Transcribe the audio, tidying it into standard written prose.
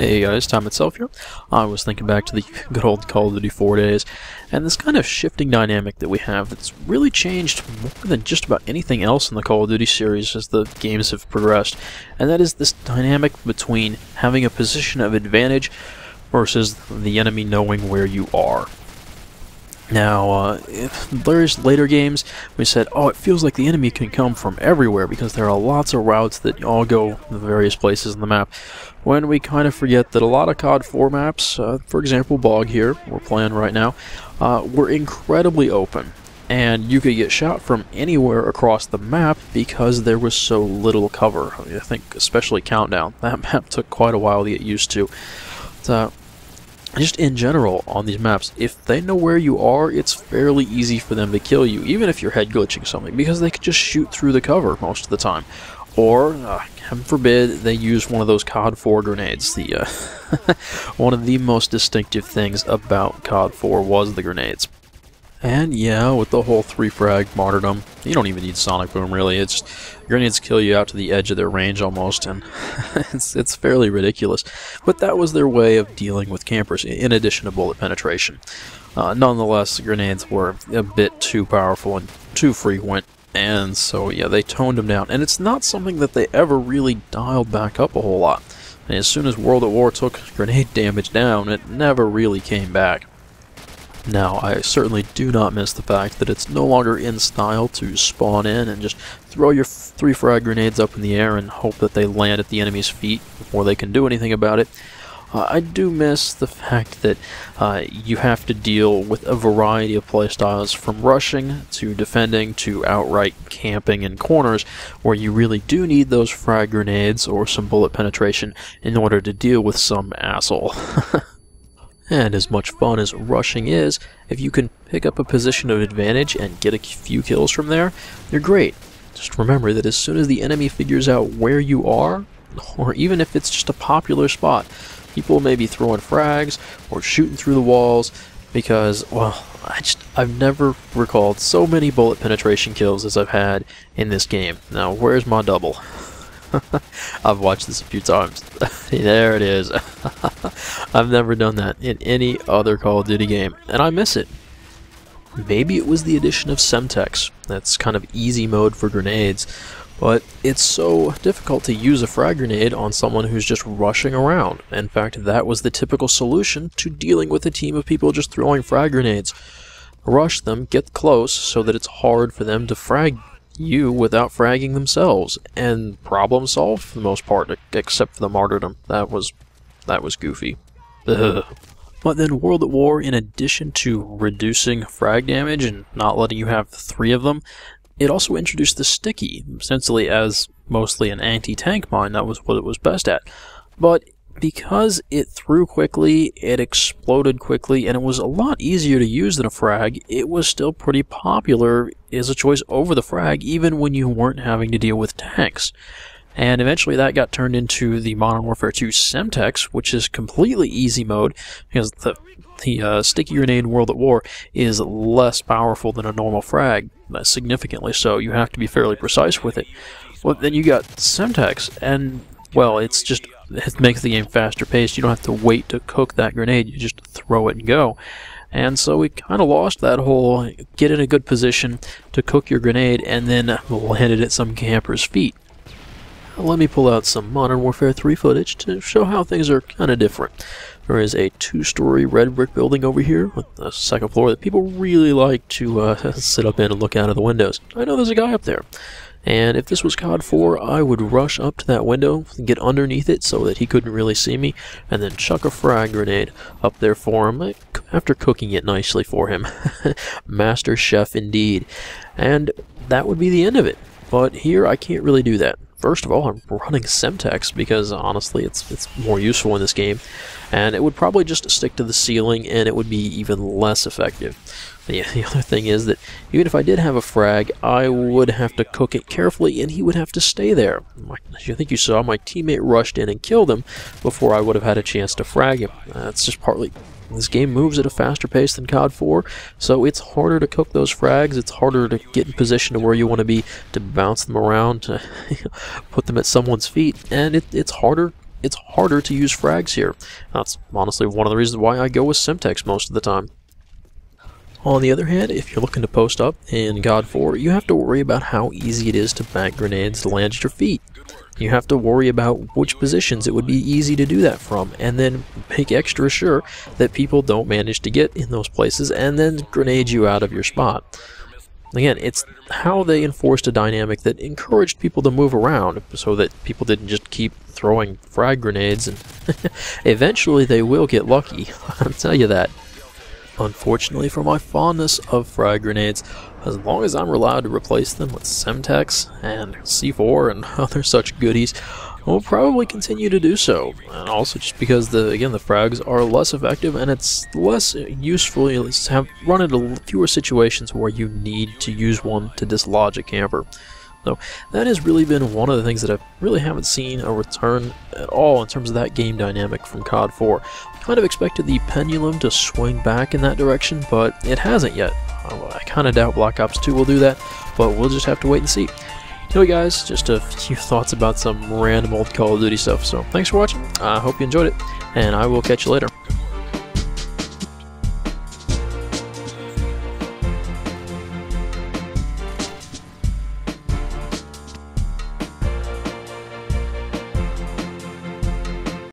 Hey guys, Time Itself here. I was thinking back to the good old Call of Duty 4 days, and this kind of shifting dynamic that we have that's really changed more than just about anything else in the Call of Duty series as the games have progressed, and that is this dynamic between having a position of advantage versus the enemy knowing where you are. Now, in various later games, we said, oh, it feels like the enemy can come from everywhere because there are lots of routes that all go to various places in the map. When we kind of forget that a lot of COD 4 maps, for example, Bog here, we're playing right now, were incredibly open. And you could get shot from anywhere across the map because there was so little cover. I think especially Countdown. That map took quite a while to get used to. Just in general, on these maps, if they know where you are, it's fairly easy for them to kill you, even if you're head glitching something, because they could just shoot through the cover most of the time. Or, heaven forbid, they use one of those COD 4 grenades. The one of the most distinctive things about COD 4 was the grenades. And yeah, with the whole 3 frag martyrdom, you don't even need sonic boom really. It's just, grenades kill you out to the edge of their range almost, and it's fairly ridiculous. But that was their way of dealing with campers, in addition to bullet penetration. Nonetheless, the grenades were a bit too powerful and too frequent, and so yeah, they toned them down. And it's not something that they ever really dialed back up a whole lot. And as soon as World at War took grenade damage down, it never really came back. Now, I certainly do not miss the fact that it's no longer in style to spawn in and just throw your 3 frag grenades up in the air and hope that they land at the enemy's feet before they can do anything about it. I do miss the fact that you have to deal with a variety of playstyles, from rushing to defending to outright camping in corners, where you really do need those frag grenades or some bullet penetration in order to deal with some asshole. And as much fun as rushing is, if you can pick up a position of advantage and get a few kills from there, you're great. Just remember that as soon as the enemy figures out where you are, or even if it's just a popular spot, people may be throwing frags or shooting through the walls because, well, I've never recalled so many bullet penetration kills as I've had in this game. Now, where's my double? I've watched this a few times. There it is. I've never done that in any other Call of Duty game, and I miss it. Maybe it was the addition of Semtex. That's kind of easy mode for grenades, but it's so difficult to use a frag grenade on someone who's just rushing around. In fact, that was the typical solution to dealing with a team of people just throwing frag grenades. Rush them, get close, so that it's hard for them to frag you without fragging themselves, and problem solved for the most part, except for the martyrdom. That was goofy. Ugh. But then World at War, in addition to reducing frag damage and not letting you have 3 of them, it also introduced the sticky, essentially as mostly an anti-tank mine. That was what it was best at. But because it threw quickly, it exploded quickly, and it was a lot easier to use than a frag, it was still pretty popular as a choice over the frag, even when you weren't having to deal with tanks. And eventually that got turned into the Modern Warfare 2 Semtex, which is completely easy mode, because the sticky grenade in World at War is less powerful than a normal frag, significantly so. You have to be fairly precise with it. Well, then you got Semtex, and, well, it makes the game faster paced. You don't have to wait to cook that grenade, you just throw it and go. And so we kind of lost that whole get in a good position to cook your grenade and then land it at some camper's feet. Let me pull out some Modern Warfare 3 footage to show how things are kind of different. There is a 2-story red brick building over here with a second floor that people really like to sit up in and look out of the windows. I know there's a guy up there. And if this was COD 4, I would rush up to that window, get underneath it so that he couldn't really see me, and then chuck a frag grenade up there for him, after cooking it nicely for him. Master chef indeed. And that would be the end of it. But here I can't really do that. First of all, I'm running Semtex because, honestly, it's more useful in this game, and it would probably just stick to the ceiling, and it would be even less effective. The other thing is that even if I did have a frag, I would have to cook it carefully, and he would have to stay there. I think you saw my teammate rushed in and killed him before I would have had a chance to frag him. That's just partly This game moves at a faster pace than COD 4, so it's harder to cook those frags, it's harder to get in position to where you want to be, to bounce them around, to put them at someone's feet, and it's harder it's harder to use frags here. That's honestly one of the reasons why I go with Semtex most of the time. On the other hand, if you're looking to post up in God 4, you have to worry about how easy it is to bank grenades to land at your feet. You have to worry about which positions it would be easy to do that from, and then make extra sure that people don't manage to get in those places and then grenade you out of your spot. Again, it's how they enforced a dynamic that encouraged people to move around so that people didn't just keep throwing frag grenades, and eventually they will get lucky, I'll tell you that. Unfortunately for my fondness of frag grenades, as long as I'm allowed to replace them with Semtex and C4 and other such goodies, I'll probably continue to do so. And also just because the frags are less effective and it's less useful, you have run into fewer situations where you need to use one to dislodge a camper. So that has really been one of the things that I really haven't seen a return at all in terms of that game dynamic from COD 4. Kind of expected the pendulum to swing back in that direction, but it hasn't yet. I kind of doubt Black Ops 2 will do that, but we'll just have to wait and see. Anyway guys, just a few thoughts about some random old Call of Duty stuff, so thanks for watching, I hope you enjoyed it, and I will catch you later.